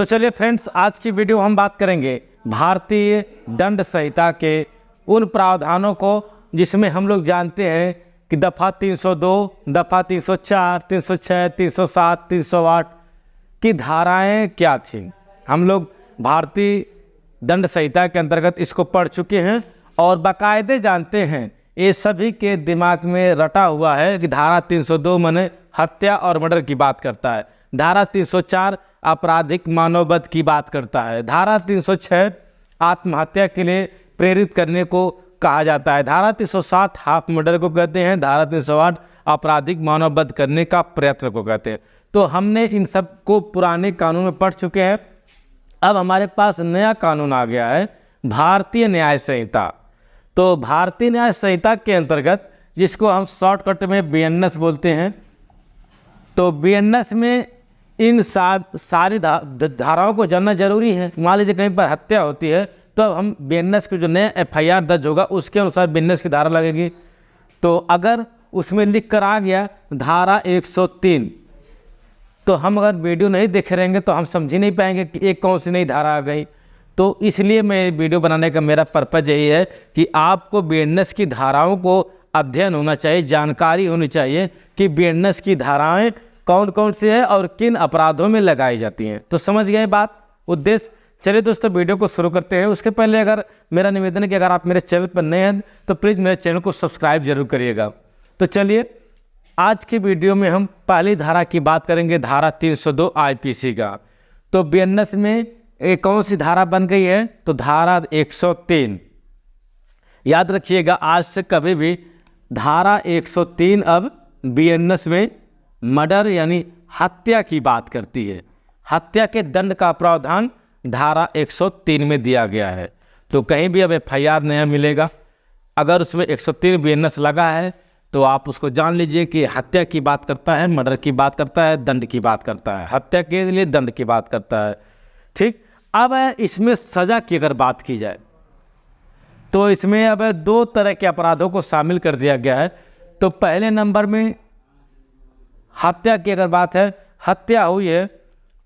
तो चलिए फ्रेंड्स, आज की वीडियो हम बात करेंगे भारतीय दंड संहिता के उन प्रावधानों को जिसमें हम लोग जानते हैं कि दफ़ा 302, दफ़ा 304, 306, 307, 308 की धाराएं क्या थीं। हम लोग भारतीय दंड संहिता के अंतर्गत इसको पढ़ चुके हैं और बाकायदे जानते हैं। ये सभी के दिमाग में रटा हुआ है कि धारा 302 माने हत्या और मर्डर की बात करता है, धारा 304 आपराधिक मानववध की बात करता है, धारा 306 आत्महत्या के लिए प्रेरित करने को कहा जाता है, धारा 307 हाफ मर्डर को कहते हैं, धारा 308 आपराधिक मानववध करने का प्रयत्न को कहते हैं। तो हमने इन सब को पुराने कानून में पढ़ चुके हैं। अब हमारे पास नया कानून आ गया है, भारतीय न्याय संहिता। तो भारतीय न्याय संहिता के अंतर्गत, जिसको हम शॉर्टकट में BNS बोलते हैं, तो BNS में इन सारी धाराओं को जानना जरूरी है। मान लीजिए कहीं पर हत्या होती है तो अब हम BNS को जो नया FIR दर्ज होगा उसके अनुसार BNS की धारा लगेगी। तो अगर उसमें लिख कर आ गया धारा 103, तो हम अगर वीडियो नहीं देखे रहेंगे तो हम समझ ही नहीं पाएंगे कि एक कौन सी नई धारा आ गई। तो इसलिए मैं वीडियो बनाने का मेरा पर्पज़ यही है कि आपको BNS की धाराओं को अध्ययन होना चाहिए, जानकारी होनी चाहिए कि BNS की धाराएं कौन कौन सी है और किन अपराधों में लगाई जाती हैं। तो समझ गए बात, उद्देश्य। चलिए दोस्तों, वीडियो को शुरू करते हैं। उसके पहले अगर मेरा निवेदन है कि अगर आप मेरे चैनल पर नए हैं तो प्लीज़ मेरे चैनल को सब्सक्राइब जरूर करिएगा। तो चलिए, आज की वीडियो में हम पहली धारा की बात करेंगे, धारा 302 IPC का। तो BNS में एक कौन सी धारा बन गई है, तो धारा 103। याद रखिएगा, आज से कभी भी धारा 103 अब BNS में मर्डर यानी हत्या की बात करती है। हत्या के दंड का प्रावधान धारा 103 में दिया गया है। तो कहीं भी अब FIR नया मिलेगा, अगर उसमें 103 BNS लगा है तो आप उसको जान लीजिए कि हत्या की बात करता है, मर्डर की बात करता है, दंड की बात करता है, हत्या के लिए दंड की बात करता है। ठीक। अब इसमें सज़ा की अगर बात की जाए तो इसमें अब 2 तरह के अपराधों को शामिल कर दिया गया है। तो पहले नंबर में हत्या की अगर बात है, हत्या हुई है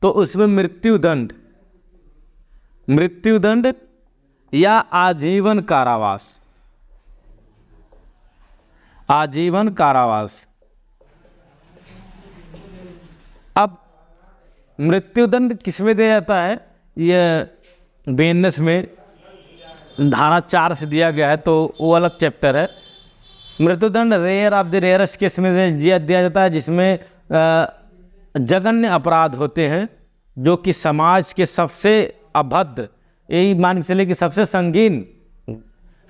तो उसमें मृत्युदंड या आजीवन कारावास। अब मृत्युदंड किसमें दिया जाता है, ये BNS में धारा 4 से दिया गया है, तो वो अलग चैप्टर है। मृत्युदंड rare of the rarest case में दिया जाता है, जिसमें जघन्य अपराध होते हैं जो कि समाज के सबसे अभद्र, यही मान के चले कि सबसे संगीन,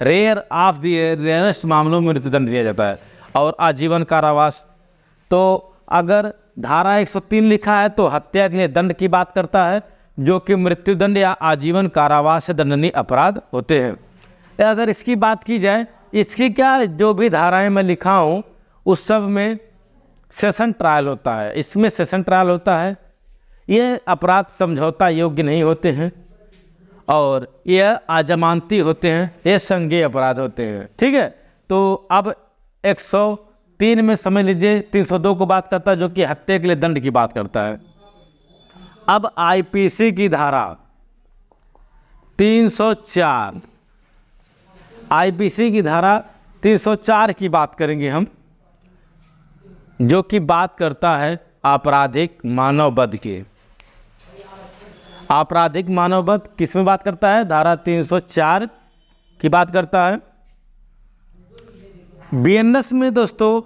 रेयर ऑफ द रेयरेस्ट मामलों में मृत्युदंड दिया जाता है। और आजीवन कारावास, तो अगर धारा 103 लिखा है तो हत्या के लिए दंड की बात करता है, जो कि मृत्युदंड या आजीवन कारावास से दंडनीय अपराध होते हैं। अगर इसकी बात की जाए, इसकी क्या जो भी धाराएं मैं लिखा हूँ उस सब में सेशन ट्रायल होता है, इसमें सेशन ट्रायल होता है। ये अपराध समझौता योग्य नहीं होते हैं और ये अजमानती होते हैं, ये संज्ञेय अपराध होते हैं। ठीक है। तो अब 103 में समझ लीजिए 302 को बात करता है, जो कि हत्या के लिए दंड की बात करता है। अब IPC की धारा 304, IPC की धारा 304 की बात करेंगे हम, जो कि बात करता है आपराधिक मानववध की। आपराधिक मानववध किस में बात करता है, धारा 304 की बात करता है। BNS में दोस्तों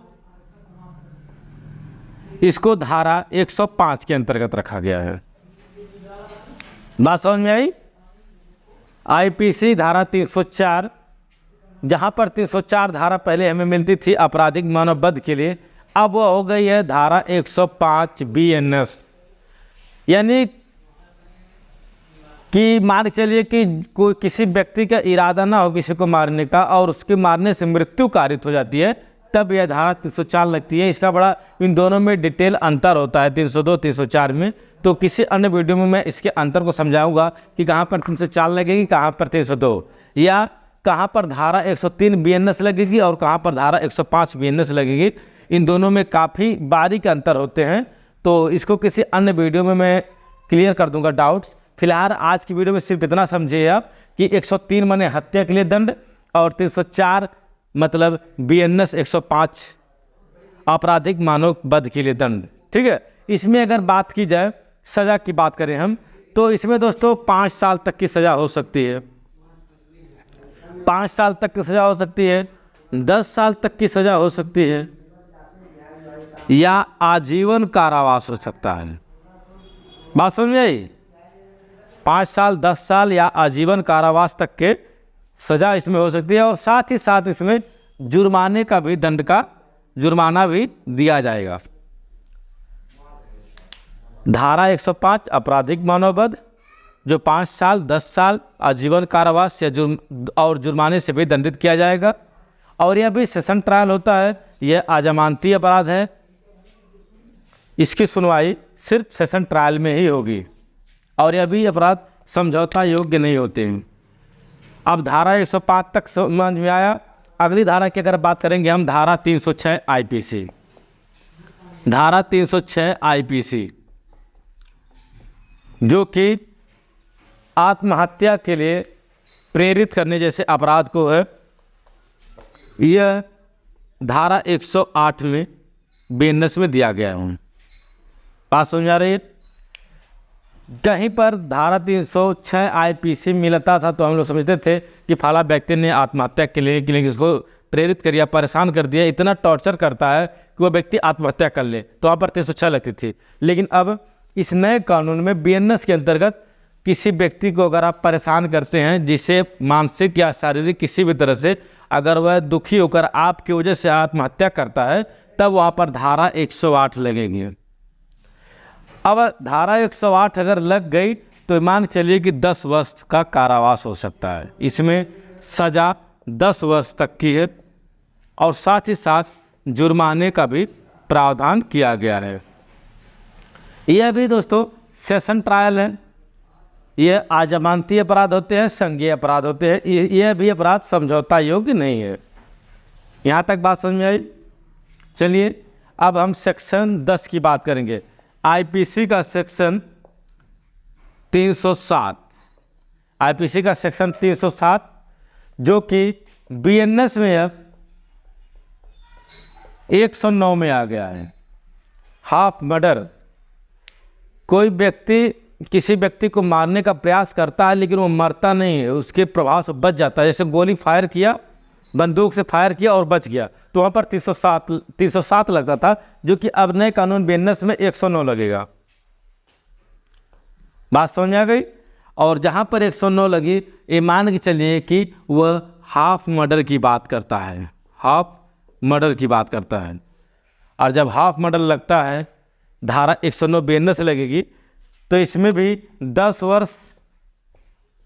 इसको धारा 105 के अंतर्गत रखा गया है। बात समझ में आई। IPC धारा 304, जहाँ पर 304 धारा पहले हमें मिलती थी आपराधिक मानववध के लिए, अब वो हो गई है धारा 105 BNS। यानी कि मान चलिए कि कोई किसी व्यक्ति का इरादा ना हो किसी को मारने का और उसके मारने से मृत्यु कारित हो जाती है, तब यह धारा 304 लगती है। इसका बड़ा इन दोनों में डिटेल अंतर होता है 302 304 में। तो किसी अन्य वीडियो में मैं इसके अंतर को समझाऊंगा कि कहाँ पर 304 लगेगी, कहाँ पर 302, या कहाँ पर धारा 103 BNS लगेगी और कहाँ पर धारा 105 BNS लगेगी। इन दोनों में काफ़ी बारीक अंतर होते हैं। तो इसको किसी अन्य वीडियो में मैं क्लियर कर दूंगा डाउट्स। फिलहाल आज की वीडियो में सिर्फ इतना समझिए आप कि 103 माने हत्या के लिए दंड और 304 मतलब BNS 105 आपराधिक मानव वध के लिए दंड। ठीक है, इसमें अगर बात की जाए सज़ा की बात करें हम, तो इसमें दोस्तों 5 साल तक की सज़ा हो सकती है, 5 साल तक की सज़ा हो सकती है, 10 साल तक की सज़ा हो सकती है, या आजीवन कारावास हो सकता है। बात समझ में आई? 5 साल, 10 साल या आजीवन कारावास तक के सज़ा इसमें हो सकती है, और साथ ही साथ इसमें जुर्माने का भी दंड का जुर्माना भी दिया जाएगा। धारा 105 आपराधिक मानव वध जो 5 साल, 10 साल आजीवन कारावास या जुर्माने से भी दंडित किया जाएगा। और यह भी सेशन ट्रायल होता है, यह अजमानती अपराध है, इसकी सुनवाई सिर्फ सेशन ट्रायल में ही होगी, और यह भी अपराध समझौता योग्य नहीं होते हैं। अब धारा 105 तक समझ में आया। अगली धारा की अगर बात करेंगे हम, धारा 306 IPC। धारा 306 IPC जो कि आत्महत्या के लिए प्रेरित करने जैसे अपराध को है, यह धारा 108 में BNS में दिया गया है। बात समझ आ रही है? कहीं पर धारा 306 IPC मिलता था तो हम लोग समझते थे कि फला व्यक्ति ने आत्महत्या के लिए इसको प्रेरित कर दिया, परेशान कर दिया, इतना टॉर्चर करता है कि वह व्यक्ति आत्महत्या कर ले, तो वहाँ पर 306 लगती थी। लेकिन अब इस नए कानून में BNS के अंतर्गत किसी व्यक्ति को अगर आप परेशान करते हैं, जिसे मानसिक या शारीरिक किसी भी तरह से अगर वह दुखी होकर आपकी वजह से आत्महत्या करता है, तब वहाँ पर धारा 108 लगेगी। अब धारा 108 अगर लग गई तो मान चलिए कि 10 वर्ष का कारावास हो सकता है। इसमें सज़ा 10 वर्ष तक की है, और साथ ही साथ जुर्माने का भी प्रावधान किया गया है। यह भी दोस्तों सेशन ट्रायल है, यह अजमानती अपराध होते हैं, संज्ञेय अपराध होते हैं, यह भी अपराध समझौता योग्य नहीं है। यहाँ तक बात समझ में आई? चलिए अब हम सेक्शन 10 की बात करेंगे। IPC का सेक्शन 307, IPC का सेक्शन 307 जो कि BNS में अब 109 में आ गया है। हाफ मर्डर, कोई व्यक्ति किसी व्यक्ति को मारने का प्रयास करता है लेकिन वो मरता नहीं है, उसके प्रभाव से बच जाता है। जैसे गोली फायर किया, बंदूक से फायर किया और बच गया, तो वहाँ पर 307 लगता था, जो कि अब नए कानून BNS में 109 लगेगा। बात समझ आ गई? और जहाँ पर 109 लगी, ये मान के चलिए कि वह हाफ मर्डर की बात करता है, हाफ मर्डर की बात करता है। और जब हाफ मर्डर लगता है, धारा 109 BNS लगेगी, तो इसमें भी 10 वर्ष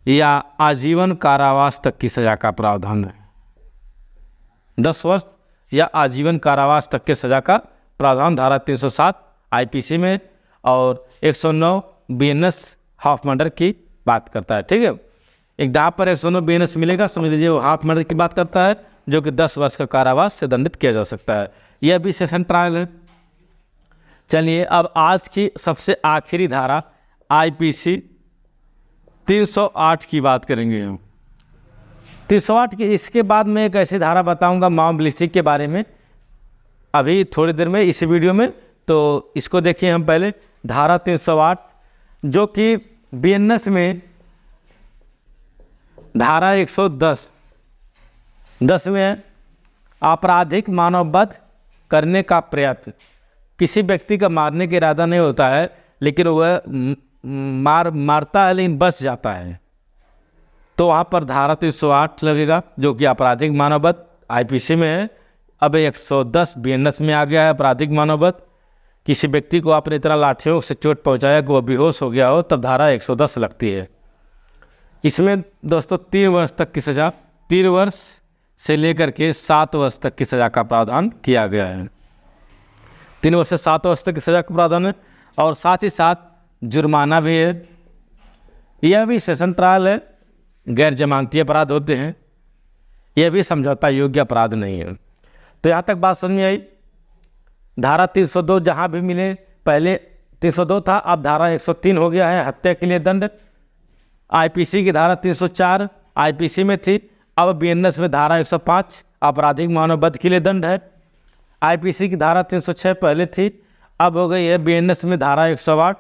या आजीवन कारावास तक की सज़ा का प्रावधान है। 10 वर्ष या आजीवन कारावास तक के सज़ा का प्रावधान धारा 307 IPC में, और 109 BNS हाफ मर्डर की बात करता है। ठीक है, एक जहाँ पर 109 BNS मिलेगा, समझ लीजिए वो हाफ मर्डर की बात करता है, जो कि 10 वर्ष का कारावास से दंडित किया जा सकता है। यह भी सेशन ट्रायल है। चलिए अब आज की सबसे आखिरी धारा IPC 308 की बात करेंगे हम। 308 की, इसके बाद मैं एक ऐसी धारा बताऊंगा मॉब लिंचिंग के बारे में अभी थोड़ी देर में इस वीडियो में, तो इसको देखिए हम पहले। धारा 308 जो कि BNS में धारा 110 में है, आपराधिक मानव वध करने का प्रयत्न। किसी व्यक्ति का मारने का इरादा नहीं होता है, लेकिन वह मारता है लेकिन बच जाता है, तो वहाँ पर धारा 308 लगेगा, जो कि आपराधिक मानव वध IPC में है। अब 110 BNS में आ गया है आपराधिक मानव वध। किसी व्यक्ति को आपने इतना लाठियों से चोट पहुँचाया कि वह बेहोश हो गया हो, तब धारा 110 लगती है। इसमें दोस्तों 3 वर्ष तक की सज़ा, 3 वर्ष से लेकर के 7 वर्ष तक की सज़ा का प्रावधान किया गया है। 3 वर्ष से 7 वर्ष तक की सज़ा का प्रावधान है, और साथ ही साथ जुर्माना भी है। यह भी सेशन ट्रायल है, गैर जमानती अपराध होते हैं, यह भी समझौता योग्य अपराध नहीं है। तो यहाँ तक बात समझ में आई। धारा 302 जहाँ भी मिले, पहले 302 था, अब धारा 103 हो गया है, हत्या के लिए दंड। आईपीसी की धारा 304 आईपीसी में थी, अब बीएनएस में धारा 105 आपराधिक मानव वध के लिए दंड है। आईपीसी की धारा 306 पहले थी, अब हो गई है बीएनएस में धारा 108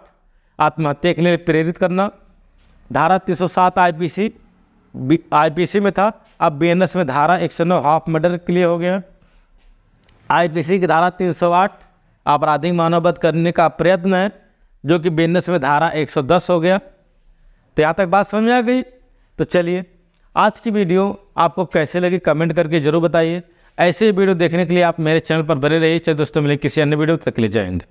आत्महत्या के लिए प्रेरित करना। धारा 307 आईपीसी में था, अब बीएनएस में धारा 109 हाफ मर्डर के लिए हो गया। आईपीसी की धारा 308 आपराधिक मानव वध करने का प्रयत्न है, जो कि बीएनएस में धारा 110 हो गया। तो यहाँ तक बात समझ में आ गई। तो चलिए, आज की वीडियो आपको कैसे लगी कमेंट करके जरूर बताइए। ऐसे वीडियो देखने के लिए आप मेरे चैनल पर बने रहिए। चलिए दोस्तों, मिले किसी अन्य वीडियो तक ले, जय हिंद।